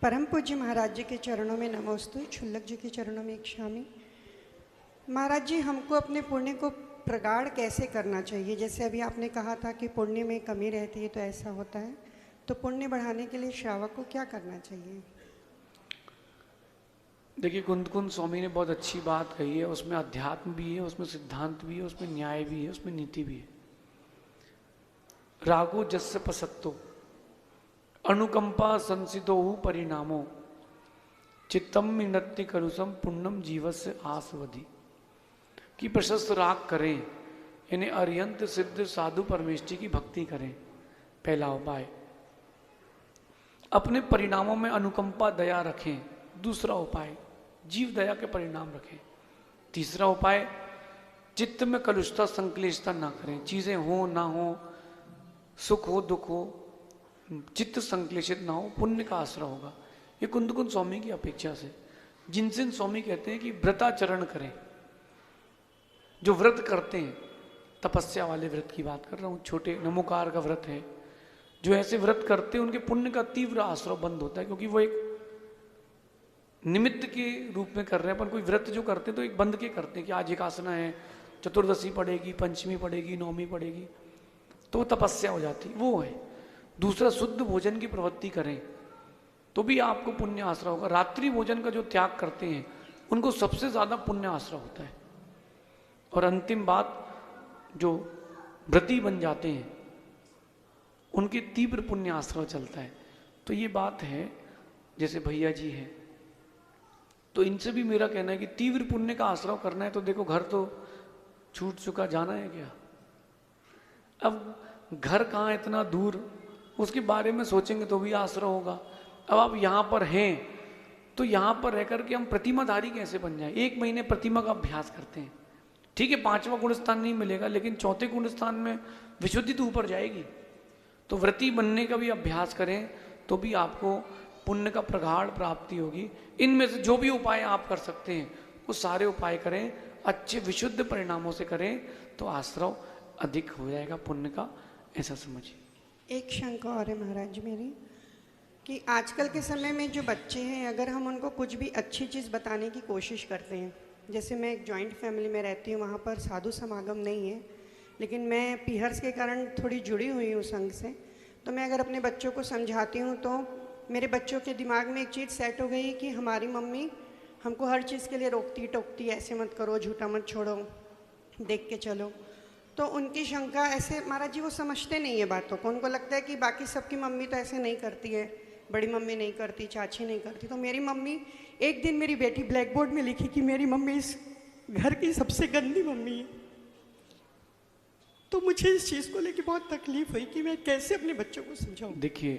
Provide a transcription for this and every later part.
परम पूज्य महाराज जी के चरणों में नमोस्तु, क्षुल्लक जी के चरणों में इच्छामि। महाराज जी, हमको अपने पुण्य को प्रगाढ़ कैसे करना चाहिए? जैसे अभी आपने कहा था कि पुण्य में कमी रहती है तो ऐसा होता है, तो पुण्य बढ़ाने के लिए श्रावक को क्या करना चाहिए? देखिए, कुंद स्वामी ने बहुत अच्छी बात कही है। उसमें अध्यात्म भी है, उसमें सिद्धांत भी है, उसमें न्याय भी है, उसमें नीति भी है। रागो जस्य पसत्तो अनुकंपा संसितो परिणामो चित्तम नृत्य करुसम पुण्यम जीवस्य आसवधि। कि प्रशस्त राग करें, यानी अरियंत सिद्ध साधु परमेष्ठी की भक्ति करें। पहला उपाय। अपने परिणामों में अनुकंपा दया रखें। दूसरा उपाय, जीव दया के परिणाम रखें। तीसरा उपाय, चित्त में कलुषता संक्लेशता ना करें। चीजें हो ना हो, सुख हो दुख हो, चित्त संक्लेशित ना हो, पुण्य का आश्रय होगा। ये कुंद स्वामी की अपेक्षा से। जिनसे स्वामी कहते हैं कि व्रताचरण करें। जो व्रत करते हैं, तपस्या वाले व्रत की बात कर रहा हूँ, छोटे नमोकार का व्रत है, जो ऐसे व्रत करते हैं उनके पुण्य का तीव्र आश्रय बंद होता है, क्योंकि वो एक निमित्त के रूप में कर रहे हैं। अपन कोई व्रत जो करते हैं तो एक बंद के करते हैं कि आज एकादशी है, चतुर्दशी पड़ेगी, पंचमी पड़ेगी, नौमी पड़ेगी, तो तपस्या हो जाती, वो है। दूसरा, शुद्ध भोजन की प्रवृत्ति करें तो भी आपको पुण्य आश्रय होगा। रात्रि भोजन का जो त्याग करते हैं उनको सबसे ज्यादा पुण्य आश्रय होता है। और अंतिम बात, जो व्रती बन जाते हैं उनके तीव्र पुण्य आश्रय चलता है। तो ये बात है। जैसे भैया जी हैं, तो इनसे भी मेरा कहना है कि तीव्र पुण्य का आश्रय करना है तो देखो, घर तो छूट चुका, जाना है क्या? अब घर कहाँ, इतना दूर, उसके बारे में सोचेंगे तो भी आश्रय होगा। अब आप यहाँ पर हैं तो यहाँ पर रह करके हम प्रतिमाधारी कैसे बन जाए? 1 महीने प्रतिमा का अभ्यास करते हैं, ठीक है, 5वां गुणस्थान नहीं मिलेगा, लेकिन 4थे गुणस्थान में विशुद्धि तो ऊपर जाएगी। तो व्रती बनने का भी अभ्यास करें तो भी आपको पुण्य का प्रगाढ़ प्राप्ति होगी। इनमें से जो भी उपाय आप कर सकते हैं वो सारे उपाय करें, अच्छे विशुद्ध परिणामों से करें तो आश्रय अधिक हो जाएगा पुण्य का, ऐसा समझिए। एक शंका और है महाराज जी मेरी, कि आजकल के समय में जो बच्चे हैं, अगर हम उनको कुछ भी अच्छी चीज़ बताने की कोशिश करते हैं, जैसे मैं एक जॉइंट फैमिली में रहती हूँ, वहाँ पर साधु समागम नहीं है, लेकिन मैं पीहर्स के कारण थोड़ी जुड़ी हुई हूँ संघ से, तो मैं अगर अपने बच्चों को समझाती हूँ तो मेरे बच्चों के दिमाग में एक चीज़ सेट हो गई कि हमारी मम्मी हमको हर चीज़ के लिए रोकती टोकती, ऐसे मत करो, झूठा मत छोड़ो, देख के चलो। तो उनकी शंका ऐसे, महाराज जी वो समझते नहीं है बातों को, उनको लगता है कि बाकी सबकी मम्मी तो ऐसे नहीं करती है, बड़ी मम्मी नहीं करती, चाची नहीं करती, तो मेरी मम्मी, एक दिन मेरी बेटी ब्लैक बोर्ड में लिखी कि मेरी मम्मी इस घर की सबसे गंदी मम्मी है। तो मुझे इस चीज़ को लेकर बहुत तकलीफ हुई कि मैं कैसे अपने बच्चों को समझाऊं। देखिए,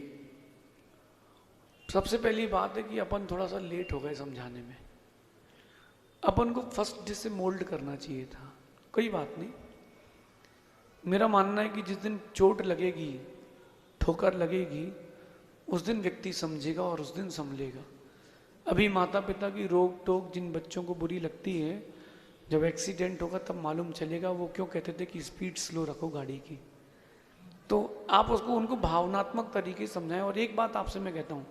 सबसे पहली बात है कि अपन थोड़ा सा लेट हो गए समझाने में। अपन को फर्स्ट डे से मोल्ड करना चाहिए था। कोई बात नहीं, मेरा मानना है कि जिस दिन चोट लगेगी, ठोकर लगेगी, उस दिन व्यक्ति समझेगा और उस दिन संभलेगा। अभी माता पिता की रोक टोक जिन बच्चों को बुरी लगती है, जब एक्सीडेंट होगा तब मालूम चलेगा वो क्यों कहते थे कि स्पीड स्लो रखो गाड़ी की। तो आप उसको, उनको भावनात्मक तरीके से समझाएं। और एक बात आपसे मैं कहता हूं,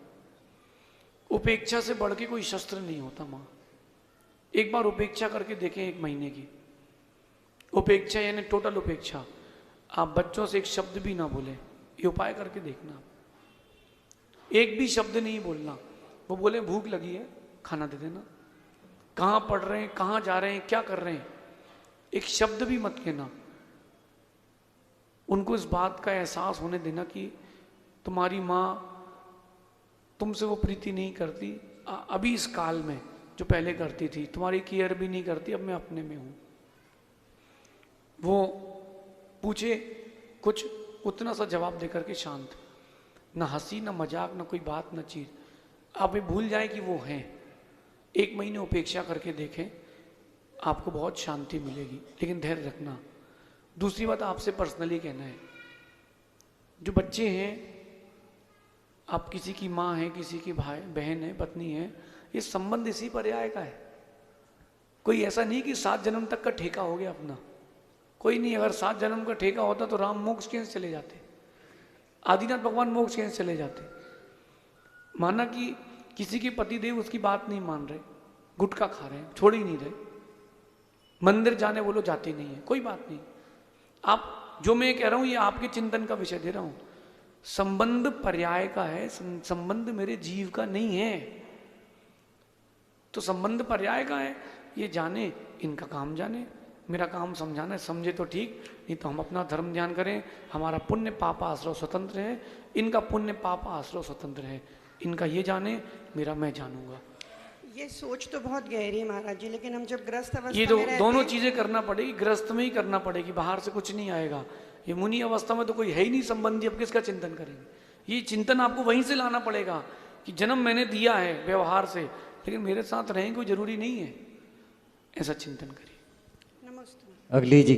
उपेक्षा से बढ़ के कोई शस्त्र नहीं होता माँ। एक बार उपेक्षा करके देखें, 1 महीने की उपेक्षा, यानी टोटल उपेक्षा। आप बच्चों से एक शब्द भी ना बोले, ये उपाय करके देखना। एक भी शब्द नहीं बोलना। वो बोले भूख लगी है, खाना दे देना। कहाँ पढ़ रहे हैं, कहाँ जा रहे हैं, क्या कर रहे हैं, एक शब्द भी मत कहना। उनको इस बात का एहसास होने देना कि तुम्हारी माँ तुमसे वो प्रीति नहीं करती अभी इस काल में जो पहले करती थी, तुम्हारी केयर भी नहीं करती, अब मैं अपने में हूं। वो पूछे कुछ, उतना सा जवाब देकर के शांत, ना हंसी ना मजाक ना कोई बात ना चीज, आप ये भूल जाए कि वो हैं। 1 महीने उपेक्षा करके देखें, आपको बहुत शांति मिलेगी, लेकिन धैर्य रखना। दूसरी बात आपसे पर्सनली कहना है, जो बच्चे हैं, आप किसी की माँ है, किसी की भाई बहन है, पत्नी है, ये संबंध इसी पर्याय का है। कोई ऐसा नहीं कि 7 जन्म तक का ठेका हो गया अपना, कोई नहीं। अगर 7 जन्म का ठेका होता तो राम मोक्ष कैसे चले जाते, आदिनाथ भगवान मोक्ष कैसे चले जाते। माना कि किसी के पतिदेव उसकी बात नहीं मान रहे, गुटखा खा रहे हैं, छोड़ ही नहीं रहे, मंदिर जाने बोलो जाते नहीं है, कोई बात नहीं। आप जो मैं कह रहा हूं ये आपके चिंतन का विषय दे रहा हूं। संबंध पर्याय का है, संबंध मेरे जीव का नहीं है। तो संबंध पर्याय का है, ये जाने, इनका काम जाने, मेरा काम समझाना है, समझे तो ठीक, नहीं तो हम अपना धर्म ध्यान करें। हमारा पुण्य पाप आश्रय स्वतंत्र है, इनका पुण्य पाप आश्रय स्वतंत्र है। इनका ये जाने, मेरा मैं जानूंगा। ये सोच तो बहुत गहरी है महाराज जी, लेकिन हम जब ग्रस्त अवस्था ये तो में रहते दोनों हैं, चीजें करना पड़ेगी, ग्रस्त में ही करना पड़ेगी, बाहर से कुछ नहीं आएगा। ये मुनि अवस्था में तो कोई है ही नहीं संबंधी, अब किसका चिंतन करेंगे। ये चिंतन आपको वहीं से लाना पड़ेगा कि जन्म मैंने दिया है व्यवहार से, लेकिन मेरे साथ रहें कोई जरूरी नहीं है, ऐसा चिंतन करिए। नमस्ते। अगली जी